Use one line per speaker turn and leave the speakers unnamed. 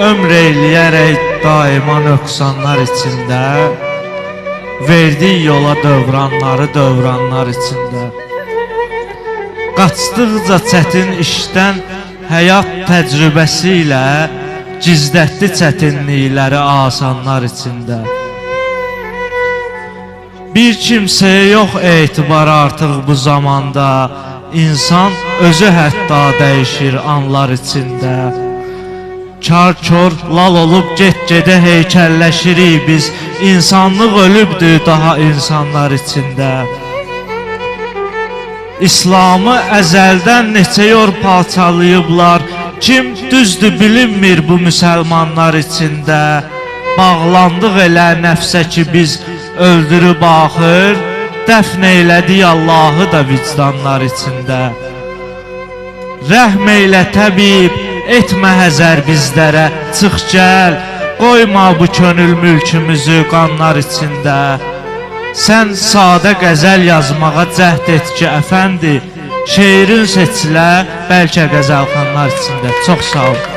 ömr eyləyərək daima nöqsanlar içində, verdiyi yola dövranlar içində. Qaçdıqca çətin işdən həyat təcrübəsi ilə gizlətdi çətinlikləri asanlar içində. Bir kimsəyə yox etibar artıq bu zamanda, İnsan özü hətta dəyişir anlar içində. Kar-kor lal olub get-gedə heykəlləşirik biz, İnsanlıq ölübdür daha insanlar içində. İslamı əzəldən neçə yor parçalayıblar, kim düzdür bilinmir bu müsəlmanlar içində. Bağlandıq elə nəfsə ki biz öldürüb axır, dəfn eylədik Allahı da vicdanlar içində. Rəhm eylə təbib, etmə həzər bizlərə, çıx gəl, qoyma bu könül mülkümüzü qanlar içində. Sən sadə qəzəl yazmağa cəhd et ki, əfəndi, şeirin seçilə, bəlkə qəzəlxanlar içində. Çox sağ ol.